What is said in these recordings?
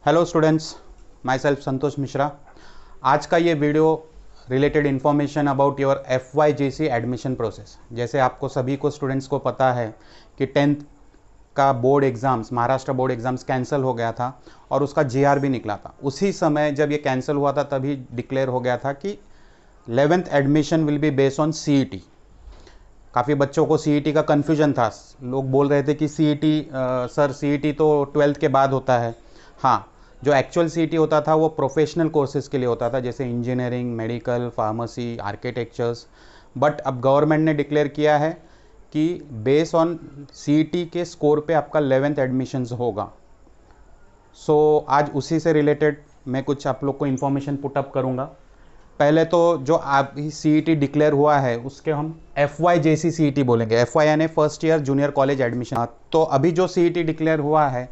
Hello students, my self Santosh Mishra. आज का ये video related information about your FYGC admission process. जैसे आपको सभी को स्टूडेंट्स को पता है कि 10th का board exams, Maharashtra board exams cancel हो गया था और उसका GR भी निकला था। उसी समय जब ये कैंसिल हुआ था तभी डिक्लेयर हो गया था कि 11th admission will be based on CET। काफ़ी बच्चों को CET का कन्फ्यूजन था। लोग बोल रहे थे कि CET सर CET तो 12th के बाद होता है। हाँ, जो एक्चुअल CET होता था वो प्रोफेशनल कोर्सेज़ के लिए होता था, जैसे engineering, medical, pharmacy, architectures. But अब गवर्नमेंट ने डिक्लेयर किया है कि बेस ऑन CET के स्कोर पे आपका 11th एडमिशन्स होगा। आज उसी से रिलेटेड मैं कुछ आप लोग को इन्फॉर्मेशन पुटअप करूँगा। पहले तो जो आप CET डिक्लेयर हुआ है उसके हम FYJC CET बोलेंगे। FY यानी first year junior college admission. तो अभी जो CET डिक्लेयर हुआ है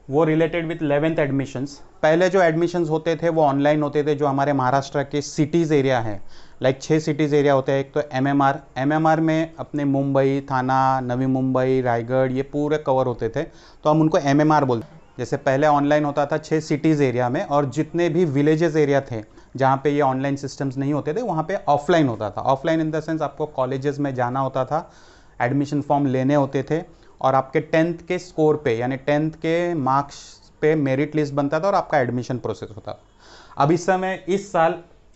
वो रिलेटेड विथ 11th एडमिशन्स। पहले जो एडमिशन्स होते थे वो ऑनलाइन होते थे, जो हमारे महाराष्ट्र के सिटीज़ एरिया है, लाइक 6 सिटीज़ एरिया होते हैं। एक तो MMR में अपने मुंबई, थाना, नवी मुंबई, रायगढ़, ये पूरे कवर होते थे, तो हम उनको MMR बोलते। जैसे पहले ऑनलाइन होता था 6 सिटीज़ एरिया में, और जितने भी विलेजेस एरिया थे जहाँ पे ये ऑनलाइन सिस्टम्स नहीं होते थे वहाँ पे ऑफलाइन होता था। ऑफलाइन इन द सेंस आपको कॉलेजेस में जाना होता था, एडमिशन फॉर्म लेने होते थे, और आपके 10th के स्कोर पे यानी 10th के मार्क्स पे मेरिट लिस्ट बनता था और आपका एडमिशन प्रोसेस होता था। अब इस समय इस साल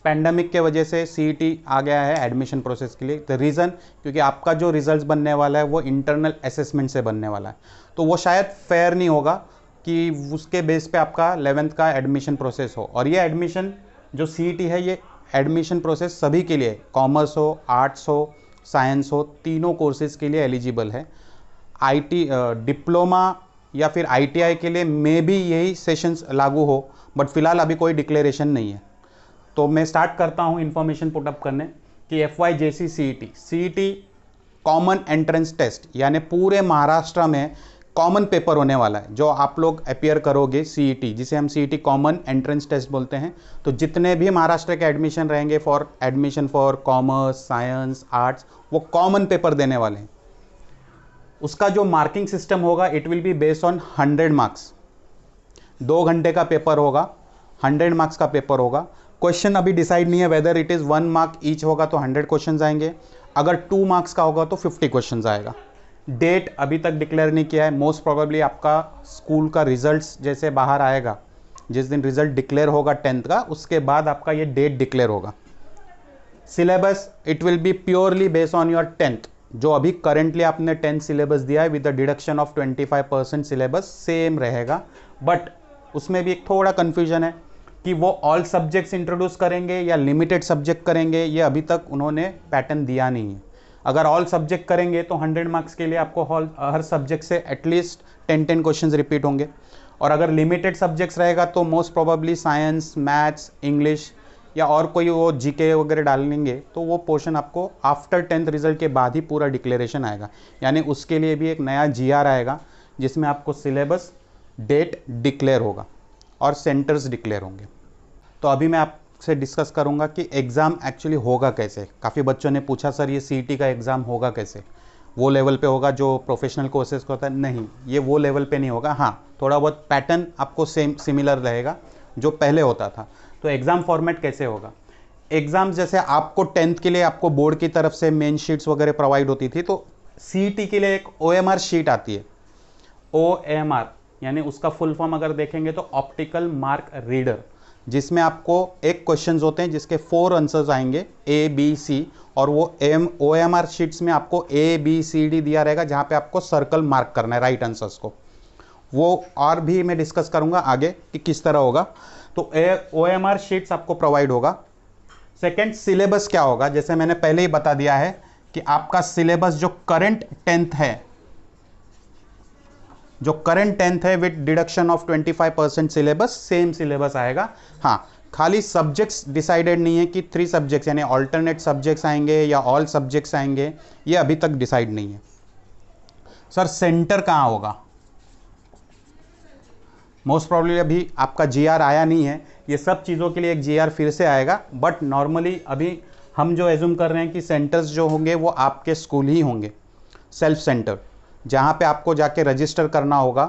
पैंडमिक के वजह से CET आ गया है एडमिशन प्रोसेस के लिए। द रीज़न क्योंकि आपका जो रिजल्ट्स बनने वाला है वो इंटरनल असेसमेंट से बनने वाला है, तो वो शायद फेयर नहीं होगा कि उसके बेस पे आपका 11th का एडमिशन प्रोसेस हो। और ये एडमिशन जो CET है, ये एडमिशन प्रोसेस सभी के लिए, कॉमर्स हो, आर्ट्स हो, साइंस हो, तीनों कोर्सेज़ के लिए एलिजिबल है। IT डिप्लोमा या फिर ITI के लिए मे भी यही सेशंस लागू हो, बट फिलहाल अभी कोई डिक्लेरेशन नहीं है। तो मैं स्टार्ट करता हूँ इन्फॉर्मेशन पुटअप करने कि FYJC CET common entrance test, यानी पूरे महाराष्ट्र में कॉमन पेपर होने वाला है। जो आप लोग अपियर करोगे CET, जिसे हम CET कॉमन एंट्रेंस टेस्ट बोलते हैं, तो जितने भी महाराष्ट्र के एडमिशन रहेंगे for admission for commerce, science, arts, वो कॉमन पेपर देने वाले हैं। उसका जो मार्किंग सिस्टम होगा it will be based on 100 marks. 2 घंटे का पेपर होगा, 100 मार्क्स का पेपर होगा। क्वेश्चन अभी डिसाइड नहीं है whether it is 1 mark each होगा तो 100 क्वेश्चन आएंगे, अगर 2 मार्क्स का होगा तो 50 क्वेश्चन आएगा। डेट अभी तक डिक्लेयर नहीं किया है। मोस्ट प्रोबेबली आपका स्कूल का रिजल्ट्स जैसे बाहर आएगा, जिस दिन रिजल्ट डिक्लेयर होगा 10th का, उसके बाद आपका ये डेट डिक्लेयर होगा। Syllabus it will be purely based on your 10th। जो अभी करेंटली आपने 10th सिलेबस दिया है with the deduction of 25% syllabus same रहेगा। बट उसमें भी एक थोड़ा कन्फ्यूजन है कि वो ऑल सब्जेक्ट्स इंट्रोड्यूस करेंगे या लिमिटेड सब्जेक्ट करेंगे, ये अभी तक उन्होंने पैटर्न दिया नहीं है। अगर ऑल सब्जेक्ट करेंगे तो 100 मार्क्स के लिए आपको हर सब्जेक्ट से एटलीस्ट 10 क्वेश्चन रिपीट होंगे, और अगर लिमिटेड सब्जेक्ट्स रहेगा तो most probably science, maths, English या और कोई वो GK वगैरह डालेंगे, तो वो पोर्शन आपको आफ्टर 10th रिजल्ट के बाद ही पूरा डिक्लेरेशन आएगा। यानी उसके लिए भी एक नया GR आएगा जिसमें आपको सिलेबस, डेट डिक्लेयर होगा और सेंटर्स डिक्लेयर होंगे। तो अभी मैं आपसे डिस्कस करूंगा कि एग्ज़ाम एक्चुअली होगा कैसे। काफ़ी बच्चों ने पूछा सर ये CET का एग्ज़ाम होगा कैसे, वो लेवल पे होगा जो प्रोफेशनल कोर्सेज का होता है? नहीं, ये वो लेवल पे नहीं होगा। हाँ, थोड़ा बहुत पैटर्न आपको सेम सिमिलर रहेगा जो पहले होता था। तो एग्ज़ाम फॉर्मेट कैसे होगा? एग्ज़ाम जैसे आपको 10th के लिए आपको बोर्ड की तरफ से मेन शीट्स वगैरह प्रोवाइड होती थी, तो CET के लिए एक OMR शीट आती है। OMR यानी उसका फुल फॉर्म अगर देखेंगे तो ऑप्टिकल मार्क रीडर, जिसमें आपको एक क्वेश्चंस होते हैं जिसके 4 आंसर्स आएंगे A, B, C, और वो OMR शीट्स में आपको A, B, C, D दिया रहेगा, जहाँ पे आपको सर्कल मार्क करना है राइट आंसर्स को। वो और भी मैं डिस्कस करूंगा आगे कि किस तरह होगा। तो OMR शीट्स आपको प्रोवाइड होगा। सेकंड, सिलेबस क्या होगा? जैसे मैंने पहले ही बता दिया है कि आपका सिलेबस जो करंट 10th है with deduction of 25% syllabus, same syllabus आएगा। हाँ, खाली सब्जेक्ट्स डिसाइडेड नहीं है कि 3 सब्जेक्ट्स यानी ऑल्टरनेट सब्जेक्ट्स आएंगे या ऑल सब्जेक्ट्स आएंगे, ये अभी तक डिसाइड नहीं है। सर सेंटर कहाँ होगा? मोस्ट प्रॉब्लली अभी आपका GR आया नहीं है, ये सब चीज़ों के लिए एक GR फिर से आएगा। बट नॉर्मली अभी हम जो एज्यूम कर रहे हैं कि सेंटर्स जो होंगे वो आपके स्कूल ही होंगे, सेल्फ सेंटर, जहाँ पे आपको जाके रजिस्टर करना होगा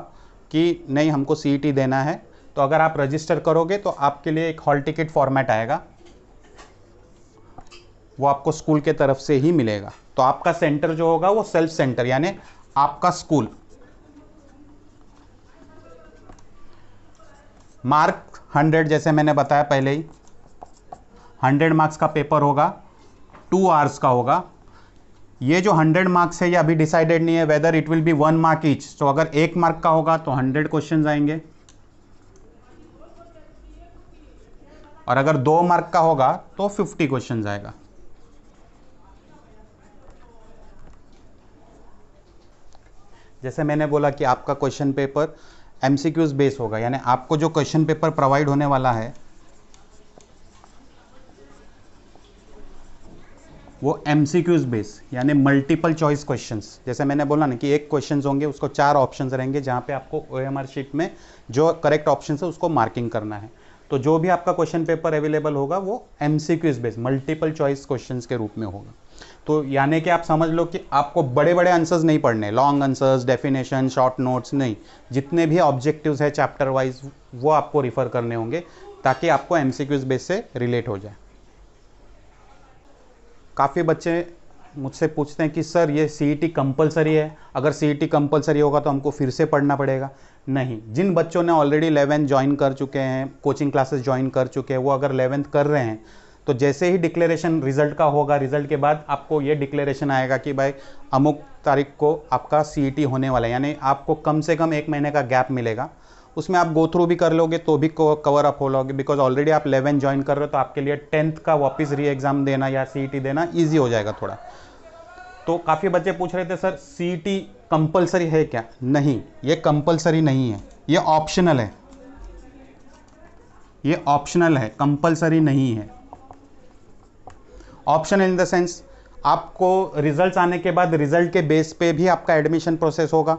कि नहीं हमको CET देना है, तो अगर आप रजिस्टर करोगे तो आपके लिए एक हॉल टिकट फॉर्मेट आएगा, वो आपको स्कूल के तरफ से ही मिलेगा। तो आपका सेंटर जो होगा वो सेल्फ सेंटर, यानी आपका स्कूल। मार्क 100, जैसे मैंने बताया पहले ही, 100 मार्क्स का पेपर होगा, 2 आवर्स का होगा। ये जो 100 मार्क्स है ये अभी डिसाइडेड नहीं है whether it will be 1 mark each. तो अगर 1 मार्क का होगा तो 100 क्वेश्चंस आएंगे, और अगर 2 मार्क का होगा तो 50 क्वेश्चंस आएगा। जैसे मैंने बोला कि आपका क्वेश्चन पेपर एमसीक्यूज बेस होगा, यानी आपको जो क्वेश्चन पेपर प्रोवाइड होने वाला है वो एमसीक्यूज बेस, यानी मल्टीपल चॉइस क्वेश्चंस। जैसे मैंने बोला ना कि एक क्वेश्चंस होंगे, उसको 4 ऑप्शंस रहेंगे, जहां पे आपको ओएमआर शीट में जो करेक्ट ऑप्शन है उसको मार्किंग करना है। तो जो भी आपका क्वेश्चन पेपर अवेलेबल होगा वो MCQs base, multiple choice questions के रूप में होगा। तो यानी कि आप समझ लो कि आपको बड़े बड़े आंसर्स नहीं पढ़ने, long answers, definition, short notes नहीं, जितने भी ऑब्जेक्टिव्स है चैप्टर वाइज वो आपको रिफर करने होंगे, ताकि आपको एमसीक्यूज बेस से रिलेट हो जाए। काफ़ी बच्चे मुझसे पूछते हैं कि सर ये सीईटी कंपलसरी है, अगर सीईटी कंपलसरी होगा तो हमको फिर से पढ़ना पड़ेगा। नहीं, जिन बच्चों ने ऑलरेडी 11th ज्वाइन कर चुके हैं, कोचिंग क्लासेस ज्वाइन कर चुके हैं, वो अगर 11th कर रहे हैं तो जैसे ही डिक्लेरेशन रिजल्ट का होगा, रिजल्ट के बाद आपको ये डिक्लेरेशन आएगा कि भाई अमुक तारीख को आपका सीईटी होने वाला है, यानी आपको कम से कम 1 महीने का गैप मिलेगा। उसमें आप गो थ्रू भी कर लोगे तो भी कवर अप हो लोगे, बिकॉज ऑलरेडी आप 11th ज्वाइन कर रहे हो, तो आपके लिए 10th का वापस री एग्जाम देना या सीईटी देना ईजी हो जाएगा थोड़ा। तो काफ़ी बच्चे पूछ रहे थे सर सीईटी कंपलसरी है क्या? नहीं, ये कंपलसरी नहीं है, ये ऑप्शनल है। ये ऑप्शनल है, कंपलसरी नहीं है। ऑप्शनल इन द सेंस आपको रिजल्ट्स आने के बाद रिजल्ट के बेस पे भी आपका एडमिशन प्रोसेस होगा,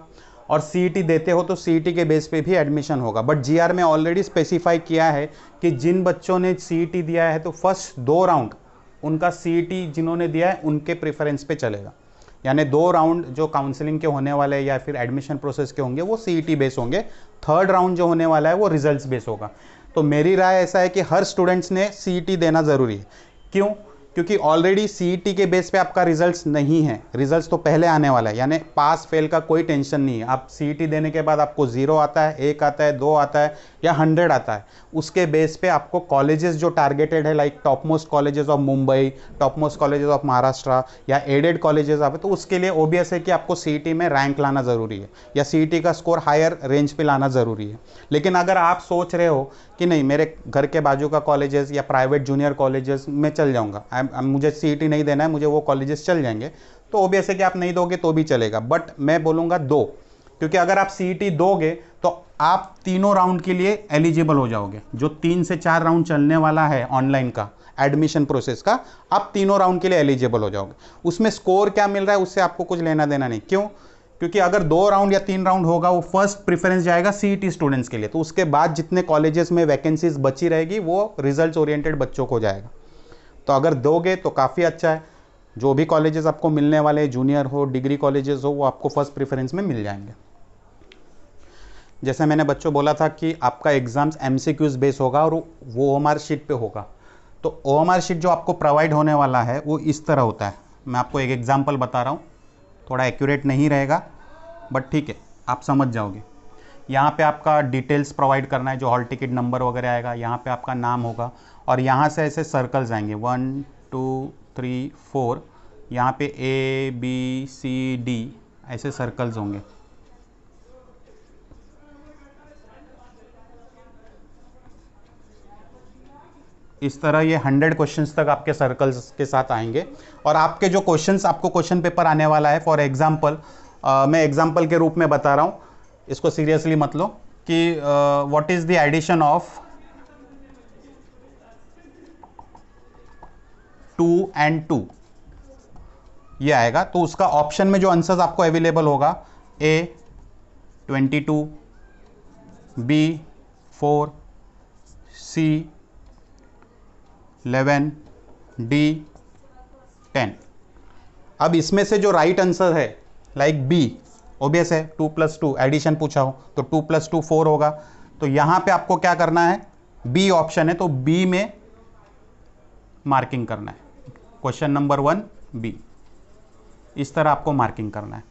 और सीईटी देते हो तो सीईटी के बेस पे भी एडमिशन होगा। बट जीआर में ऑलरेडी स्पेसिफाई किया है कि जिन बच्चों ने सीईटी दिया है तो फर्स्ट 2 राउंड उनका सीईटी जिन्होंने दिया है उनके प्रेफरेंस पे चलेगा, यानी 2 राउंड जो काउंसलिंग के होने वाले हैं या फिर एडमिशन प्रोसेस के होंगे वो सीईटी बेस होंगे। 3rd राउंड जो होने वाला है वो रिजल्ट्स बेस होगा। तो मेरी राय ऐसा है कि हर स्टूडेंट्स ने सीईटी देना ज़रूरी है। क्यों? क्योंकि ऑलरेडी सीईटी के बेस पे आपका रिजल्ट्स नहीं है, रिजल्ट्स तो पहले आने वाला है, यानी पास फेल का कोई टेंशन नहीं है। आप सीईटी देने के बाद आपको 0 आता है, 1 आता है, 2 आता है या 100 आता है, उसके बेस पे आपको कॉलेजेस जो टारगेटेड है, like top most colleges of Mumbai, top most colleges of Maharashtra या एडेड कॉलेजेस आप, तो उसके लिए ओबीएस है कि आपको सीईटी में रैंक लाना ज़रूरी है या सीईटी का स्कोर हायर रेंज पे लाना ज़रूरी है। लेकिन अगर आप सोच रहे हो कि नहीं मेरे घर के बाजू का कॉलेजेस या प्राइवेट जूनियर कॉलेजेस में चल जाऊंगा, मुझे सीईटी नहीं देना है, मुझे वो कॉलेजेस चल जाएंगे, तो ओबीएस है कि आप नहीं दोगे तो भी चलेगा। बट मैं बोलूँगा दो, क्योंकि अगर आप सीईटी दोगे तो आप तीनों राउंड के लिए एलिजिबल हो जाओगे। जो 3 से 4 राउंड चलने वाला है ऑनलाइन का एडमिशन प्रोसेस का, आप तीनों राउंड के लिए एलिजिबल हो जाओगे। उसमें स्कोर क्या मिल रहा है उससे आपको कुछ लेना देना नहीं। क्यों? क्योंकि अगर 2 राउंड या 3 राउंड होगा वो फर्स्ट प्रेफरेंस जाएगा सीईटी स्टूडेंट्स के लिए, तो उसके बाद जितने कॉलेजेस में वैकेंसीज बची रहेगी वो रिजल्ट ओरिएंटेड बच्चों को जाएगा। तो अगर दोगे तो काफ़ी अच्छा है। जो भी कॉलेजेस आपको मिलने वाले, जूनियर हो, डिग्री कॉलेजेस हो, वो आपको फर्स्ट प्रेफरेंस में मिल जाएंगे। जैसे मैंने बच्चों बोला था कि आपका एग्जाम्स एमसीक्यूज बेस होगा और वो ओएमआर शीट पे होगा। तो ओएमआर शीट जो आपको प्रोवाइड होने वाला है वो इस तरह होता है। मैं आपको एक एग्जांपल बता रहा हूँ, थोड़ा एक्यूरेट नहीं रहेगा बट ठीक है, आप समझ जाओगे। यहाँ पे आपका डिटेल्स प्रोवाइड करना है, जो हॉल टिकट नंबर वगैरह आएगा, यहाँ पे आपका नाम होगा और यहाँ से ऐसे सर्कल्स आएंगे 1 2 3 4, यहाँ पे ABCD ऐसे सर्कल्स होंगे। इस तरह ये 100 क्वेश्चंस तक आपके सर्कल्स के साथ आएंगे और आपके जो क्वेश्चंस, आपको क्वेश्चन पेपर आने वाला है, फॉर एग्जांपल मैं एग्जांपल के रूप में बता रहा हूँ, इसको सीरियसली मत लो, कि what is the addition of 2 and 2 ये आएगा। तो उसका ऑप्शन में जो आंसर्स आपको अवेलेबल होगा, A 22, B 4, C 11, D 10। अब इसमें से जो राइट आंसर है, लाइक B, ओबियस है 2 + 2 एडिशन पूछा हो तो 2 + 2 4 होगा, तो यहाँ पे आपको क्या करना है, बी ऑप्शन है तो बी में मार्किंग करना है। क्वेश्चन नंबर 1 बी, इस तरह आपको मार्किंग करना है।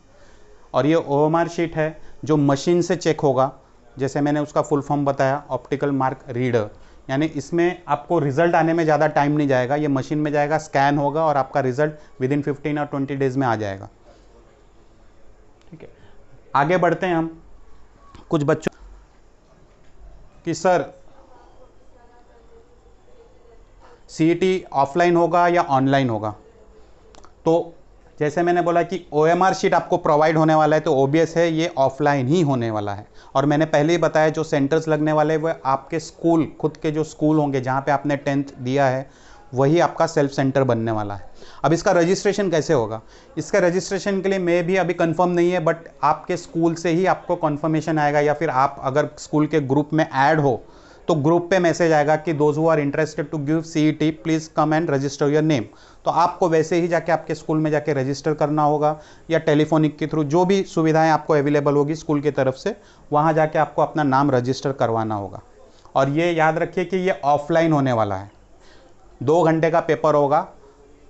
और ये OMR शीट है जो मशीन से चेक होगा, जैसे मैंने उसका फुल फॉर्म बताया, ऑप्टिकल मार्क रीडर, यानी इसमें आपको रिजल्ट आने में ज़्यादा टाइम नहीं जाएगा, ये मशीन में जाएगा, स्कैन होगा और आपका रिजल्ट विदिन 15 और 20 डेज में आ जाएगा। ठीक है, आगे बढ़ते हैं हम। कुछ बच्चों कि सर CET ऑफलाइन होगा या ऑनलाइन होगा, तो जैसे मैंने बोला कि OMR शीट आपको प्रोवाइड होने वाला है, तो ओबियस है ये ऑफलाइन ही होने वाला है। और मैंने पहले ही बताया जो सेंटर्स लगने वाले हैं वो आपके स्कूल, खुद के जो स्कूल होंगे जहाँ पे आपने 10th दिया है, वही आपका सेल्फ सेंटर बनने वाला है। अब इसका रजिस्ट्रेशन कैसे होगा, इसका रजिस्ट्रेशन के लिए मैं भी अभी कंफर्म नहीं है, बट आपके स्कूल से ही आपको कंफर्मेशन आएगा, या फिर आप अगर स्कूल के ग्रुप में ऐड हो तो ग्रुप पे मैसेज आएगा कि those who are interested to give CET please come and register your name. तो आपको वैसे ही जाके आपके स्कूल में जाके रजिस्टर करना होगा, या टेलीफोनिक के थ्रू जो भी सुविधाएं आपको अवेलेबल होगी स्कूल की तरफ से, वहाँ जाके आपको अपना नाम रजिस्टर करवाना होगा। और ये याद रखिए कि ये ऑफलाइन होने वाला है, 2 घंटे का पेपर होगा,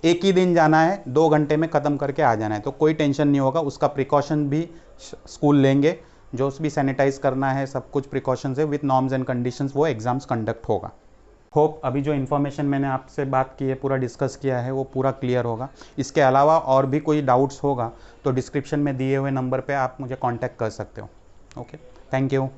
एक ही दिन जाना है, 2 घंटे में ख़त्म करके आ जाना है, तो कोई टेंशन नहीं होगा। उसका प्रिकॉशन भी स्कूल लेंगे, जो भी सैनिटाइज करना है, सब कुछ प्रिकॉशंस है, विथ नॉर्म्स एंड कंडीशंस वो एग्जाम्स कंडक्ट होगा। होप अभी जो इन्फॉर्मेशन मैंने आपसे बात की है, पूरा डिस्कस किया है, वो पूरा क्लियर होगा। इसके अलावा और भी कोई डाउट्स होगा तो डिस्क्रिप्शन में दिए हुए नंबर पे आप मुझे कांटेक्ट कर सकते हो। Okay, thank you.